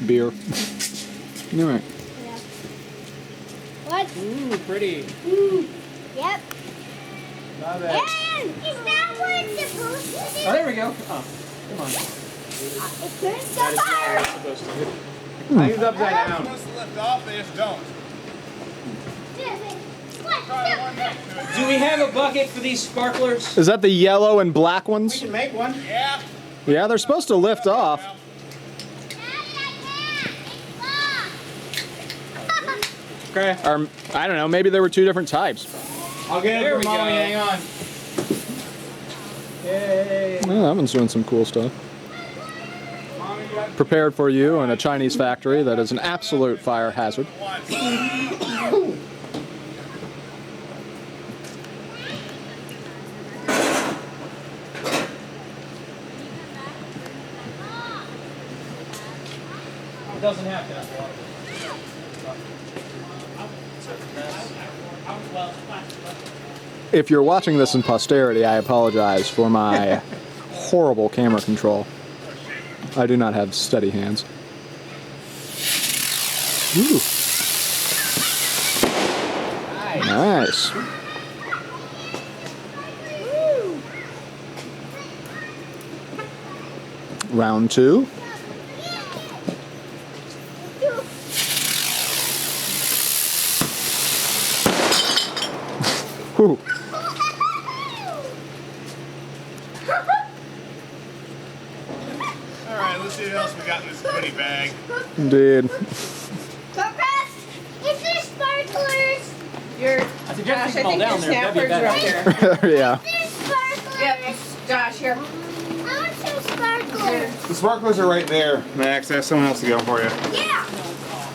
Beer. All right. Yeah. What? Ooh, pretty. Yep. Love it. And is that what it's supposed to do? Oh, there we go. Oh, come on. It turns That to is not fire. what it's supposed to do. I use upside They're down. supposed to lift off, they just don't. Do we have a bucket for these sparklers? Is that the yellow and black We ones? can make one. Yeah. Yeah, they're supposed to lift off. Okay. Or, I don't know, maybe there were two different types. I'll get it for Mommy. Hang on. Yay. Well, that one's doing some cool stuff. Prepared for you in a Chinese factory that is an absolute fire hazard. It doesn't have to have water. If you're watching this in posterity, I apologize for my horrible camera control. I do not have steady hands. Ooh. Nice. Round two. Whew. Alright, let's see what else we got in this goodie bag. Indeed. Is there sparklers? I suggest Josh, you them all I think down your there. That'd be snappers are better. up there. Yeah. There's sparklers. Yep, Josh, here. I want some sparklers. The sparklers are right there, Max. I have someone else to get them for you. Yeah.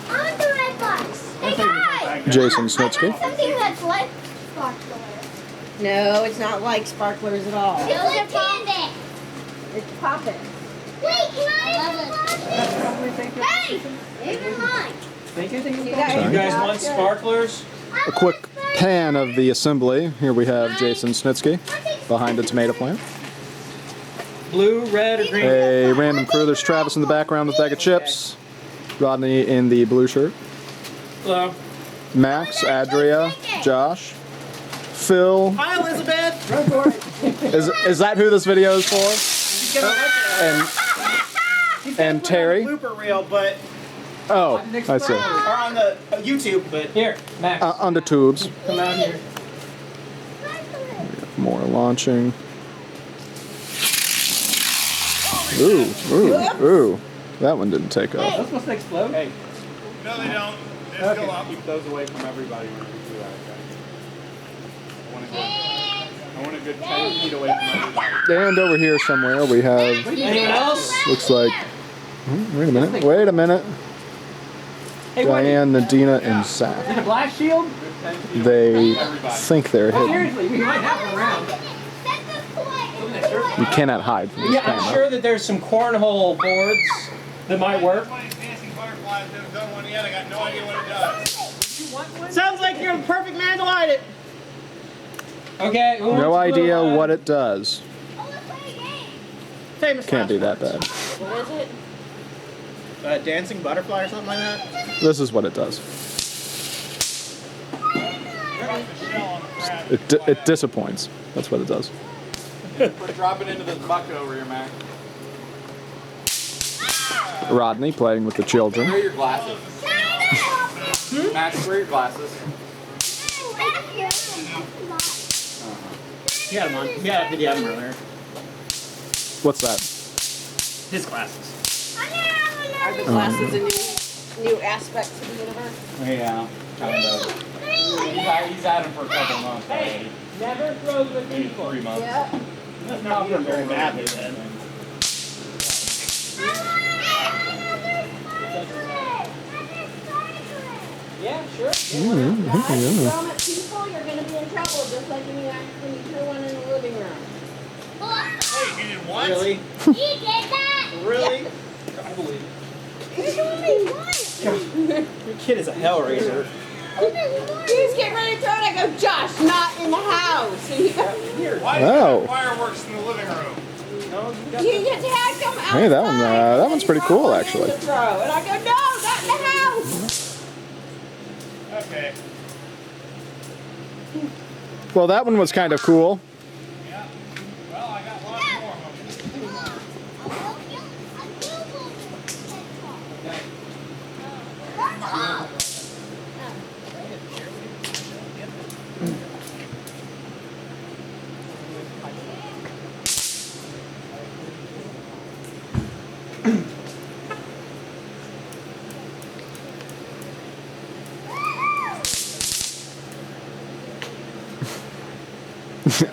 I want the red box. Hey guys. Jason I Snitsky. got something that's like sparklers. No, it's not like sparklers at all. It's like candy. It's popping. Wait, can I have the Hey! Even mine. Think anything You about guys- it? You guys Yeah. want sparklers? A quick pan of the assembly. Here we have Jason Snitsky behind a tomato plant. Blue, red, or green? A random crew. There's Travis in the background with a bag of chips. Rodney in the blue shirt. Hello. Max, Adria, Josh, Phil. Hi, Elizabeth. Run for it. Is that who this video is for? She's gonna like it. And and Terry. Blooper reel, but Oh, I see. or on the YouTube. But here, Max, On the tubes. come out here. More launching. Ooh, ooh, ooh. That one didn't take off. Those supposed to explode. Hey, No, they don't. They're still up. Keep those away from everybody when we do that, okay? I want a good 10 feet away from everybody. And over here somewhere we have, anyone else? looks like, wait a minute, wait a minute. Hey, what? Diane, Nadina, and Zach. Is it a blast shield? 10 feet They away from everybody. think they're hidden. Seriously, we might have them around. You cannot hide from this Yeah, I'm camera. sure that there's some cornhole boards that might work. Fancy butterflies, never done one yet. I got no idea what it does. Sounds like you're the perfect man to light it. Okay. who No wants to idea go what on? it does. Famous Can't be that flashlights. bad. What is it? Dancing butterfly or something like that. This is what it does. It disappoints. That's what it does. We're dropping into this bucket over here, Mac. Rodney playing with the children. Where are your glasses? Max, where are your glasses? You had him on. Yeah, did you have him earlier? What's that? His glasses. Are the glasses a new aspect to the universe? Yeah, kind of. He's had them for a couple months already. Never throw the Maybe 3 months. Yeah. That's not them very badly then. Yeah, sure. Throw them at people, you're going to be in trouble, just like when you throw one in the living room. Hey, you did what? Really? You did that? Really? I believe it. There's only one. Your kid is a hellraiser. He's getting ready to throw it. I go, Josh, not in the house. And he goes, Here. Why Oh. do you have fireworks in the living room? No, You get to have them outside. Hey, that one's pretty cool, actually. To throw. And I go, no, not in the house. Okay. Well, that one was kind of cool. Yeah. Well, I got lots more of them.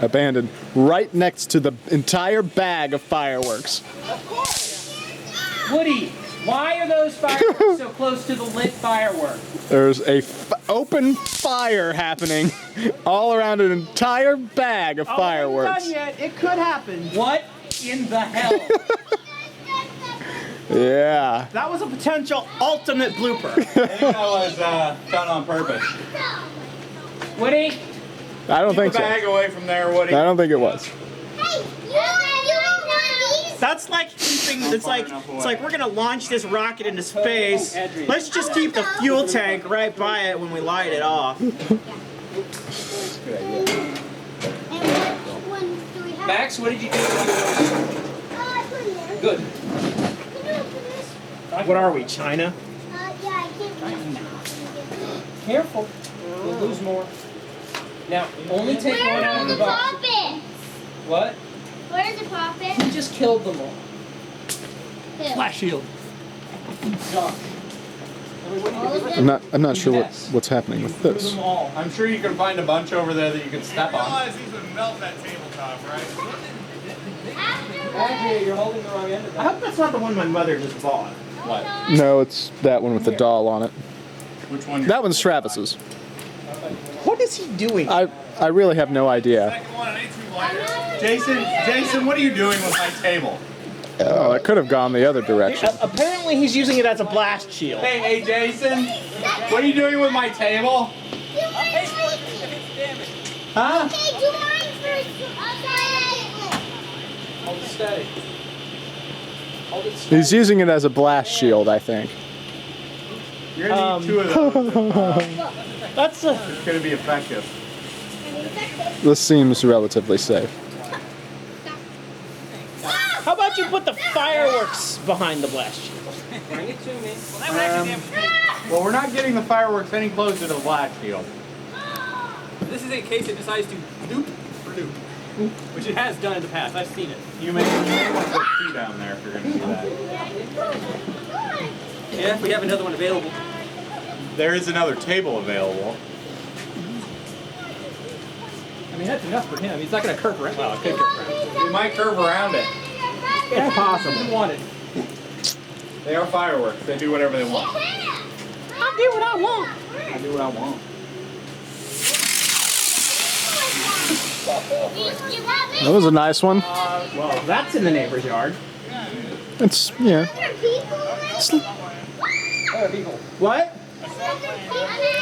Abandoned right next to the entire bag of fireworks. Woody, why are those fireworks so close to the lit firework? There's a open fire happening all around an entire bag of fireworks. Done yet. It could happen. What in the hell? Yeah. That was a potential ultimate blooper. I think that was done on purpose. Woody? I don't Keep think the so. bag away from there, Woody. I don't think it was. That's like keeping. It's like we're gonna launch this rocket into space. Let's just keep the fuel tank right by it when we light it off. Max, what did you do? Good. What are we, China? Careful. We'll lose more. Now, only take one out of the box. What? Where is the puppet? We just killed them all. Flash shield. Josh. I'm not sure what's happening with Kill this. them all. I'm sure you can find a bunch over there that you can I step on. realize these would melt that tabletop, right? Andrea, you're holding the wrong end of I that. hope that's not the one my mother just bought. What? No, it's that one with the doll on it. Which one? That one's Travis's. What is he doing? I really have no idea. Second one, it ain't too light. Jason, what are you doing with my table? Oh, it could have gone the other direction. Apparently he's using it as a blast shield. Hey, Jason, what are you doing with my table? Huh? Okay, do mine first. Hold it steady. Hold it steady. He's using it as a blast shield, I think. You're gonna need two of those. That's a. It's gonna be effective. This seems relatively safe. How about you put the fireworks behind the blast shield? Bring it to me. Well, we're not getting the fireworks any closer to the blast shield. This is in case it decides to loop or loop, which it has done in the past. I've seen it. You may want to put two down there if you're gonna do that. Yeah, if we have another one available. There is another table available. I mean, that's enough for him. He's not going to curve around. Well, it could curve around. We might curve around it. It's possible. You want it. They are fireworks. They do whatever they want. I do what I want. I do what I want. That was a nice one. Well, that's in the neighbor's yard. It's, yeah. What?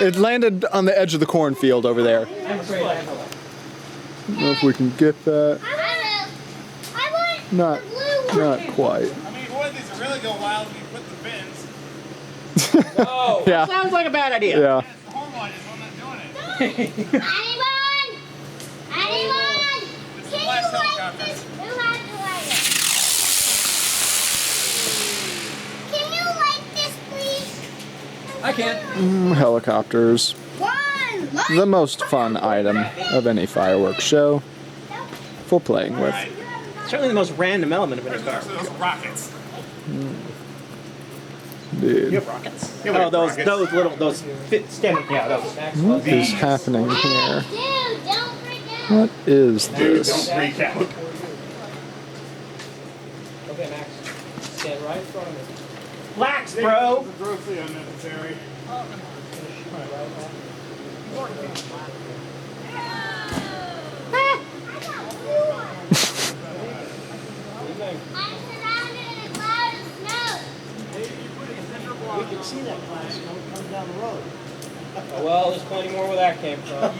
It landed on the edge of the cornfield over there. I'm afraid I have a I don't know if we can get that. Not quite. I mean, boy, these would really go wild if you put the bins. No. Yeah. Sounds like a bad idea. Yeah. It's the home light is I'm not doing it. Anyone? It's the Can you last light helicopter. this? Who has to light it? Can you light this, please? I can. Helicopters. One, light. The most fun item of any fireworks show for playing with. Certainly the most random element of any car. Those rockets. Dude, You have rockets? Oh, those standing. Yeah, those. what is happening here? Dude, don't forget. What is this? Freak out. Okay, Max. Stand right in front of me. Relax, bro. Grossly unnecessary. I'm surrounded in a cloud of snow. We can see that cloud of snow coming down the road. Oh, well, there's plenty more where that came from.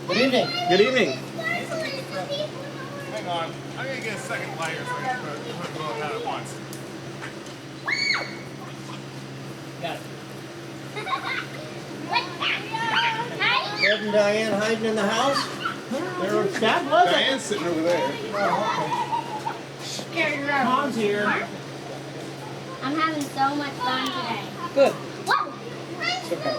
Good evening. Good evening. Hang on, on. I'm gonna get a second lighter so I can put both out at once. Got it. Ed and Diane hiding in the house? That was it. Diane's sitting over there. Mom's here. I'm having so much fun today. Good. Whoa! It's okay.